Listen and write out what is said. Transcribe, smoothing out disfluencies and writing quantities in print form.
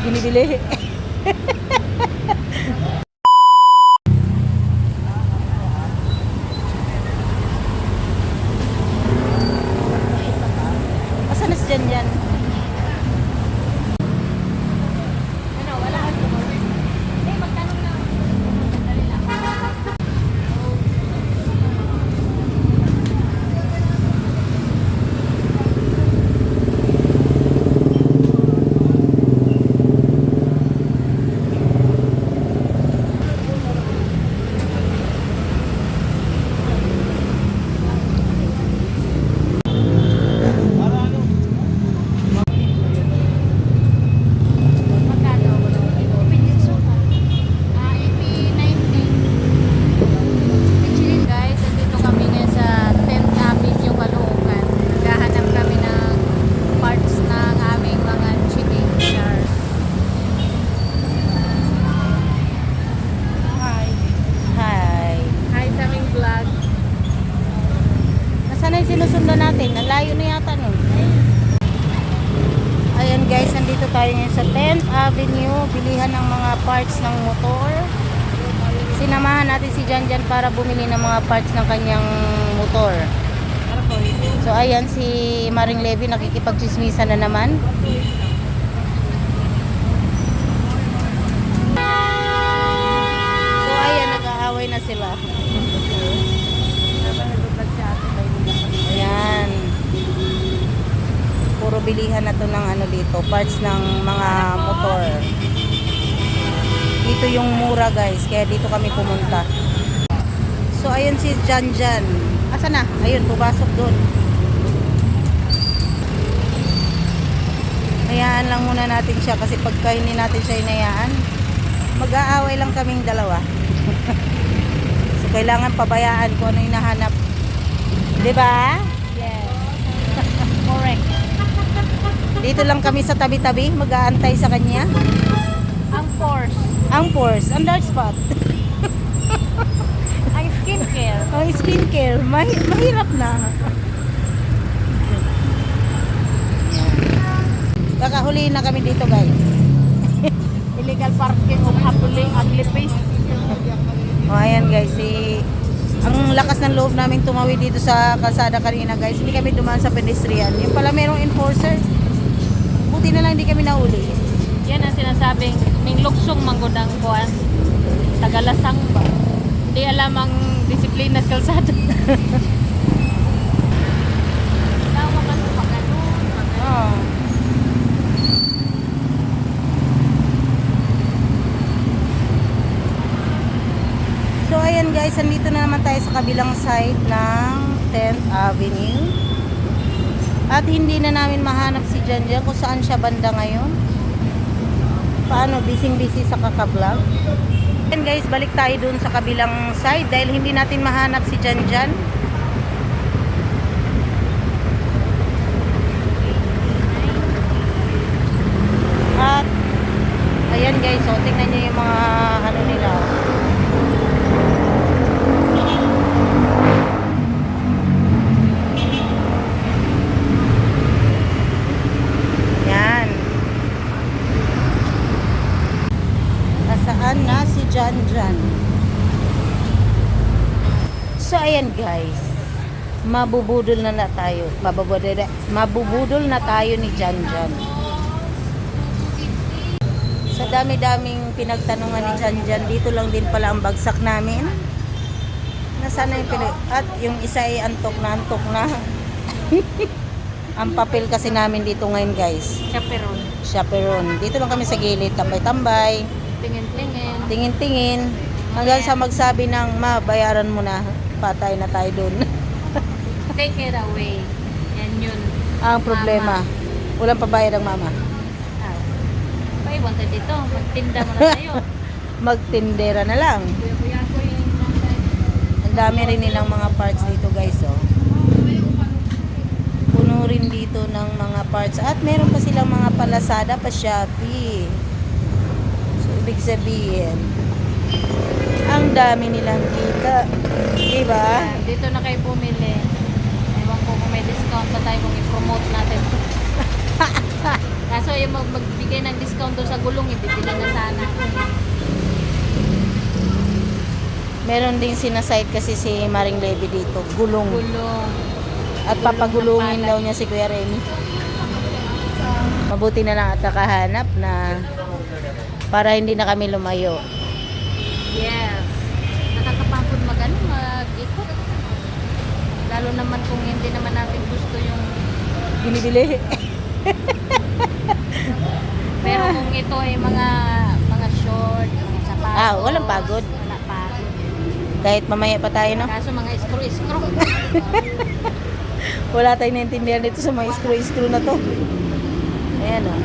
binibili. Asan na si Jan? Ano, wala ka ito. Eh, magtanong lang. Dali lang. Magkano? Opinion sofa. 80-90. Actually guys, dito kami ngayon sa 10th Avenue, Caloocan. Naghahanap kami ng parts ng aming mga chicken jar. Hi. Hi. Hi sa aming vlog. Nasaan na yung sinusundan natin? Ang layo na yata nun. Ayan guys, nandito tayo ngayon sa 10th Avenue. Bilihan ng mga parts ng motor. Sinamahan natin si Jan para bumili ng mga parts ng kanyang motor. So ayan, si Maring Levy nakikipagchismisan na naman. So ayan, nag-aaway na sila. Ayan. Puro bilihan na to ng ano dito, parts ng mga motor. Dito yung mura guys, kaya dito kami pumunta. So ayun si Jan. Asa na? Ayun, pumasok doon. Hayaan lang muna natin siya kasi pagka hindi natin siya inayaan, mag-aaway lang kaming dalawa. So kailangan pabayaan kung ano hinahanap. 'Di ba? Yes. Correct. Dito lang kami sa tabi-tabi, mag-aantay sa kanya. Ang force. Ang pores, ang dark spot. Ang skincare. Ang skincare, mahirap na. Baka huliin na kami dito guys. Illegal parking of happening ugly face. O ayan guys, ang lakas ng loob namin tumawid dito sa kalsada kanina guys. Hindi kami dumaan sa pedestrian. Yung pala merong enforcer. Buti na lang hindi kami nahuli. Yan ang sinasabing may luksong manggudang kuan. Tagalasang ba? Hindi alam ang disiplina at kalsada. Tawa ka pa ganun. Oh. So ayan guys, andito na naman tayo sa kabilang side ng 10th Avenue. At hindi na namin mahanap si Jan kung saan siya banda ngayon. Paano, busy sa kaka-vlog. And guys, balik tayo dun sa kabilang side dahil hindi natin mahanap si Jan. At ayan guys, so tingnan nyo yung mga ano nila. Yan. Nasaan na si Jan? So ayan guys, mabubudol na tayo. Mabubudol na tayo ni Jan. Sa dami-daming pinagtanungan ni Jan, dito lang din pala ang bagsak namin. Nasaan na yung at yung isa ay antok na. Ang papel kasi namin dito ngayon guys, Chaperon. chaperon. Dito lang kami sa gilid, tambay-tambay, Tingin-tingin. tingin-tingin, hanggang sa magsabi ng, ma, bayaran mo na, patay na tayo dun. Take it away. Yan yun. Ang problema, walang pabayad ang mama. Paiwan tayo dito. Magtinda mo na tayo. Magtindera na lang. Ang dami rin nilang mga parts dito guys, oh. Puno rin dito ng mga parts. At meron pa silang mga palasada pa Shopee. So, ibig sabihin, ang dami nilang kita. Diba? Dito na kayo bumili. Ewan ko kung may discount pa tayo kung i-promote natin. Kaso kayo magbigay ng discount doon sa gulong, ibibili na sana. Meron ding sinasite kasi si Maring Levy dito, gulong. Gulong. At papagulungin daw niya si Kuya Remy. Mabuti na lang at nakahanap na para hindi na kami lumayo. Yes. Nakakapagod mag-ikot. Lalo naman kung hindi naman natin gusto yung... Binibili. Pero kung ito ay mga short, sapatos. Ah, walang pagod. Wala pagod. Kahit mamaya pa tayo, no? Kaso mga screw. Wala tayong naintindihan dito sa mga screw-screw na to. Ayan, oh.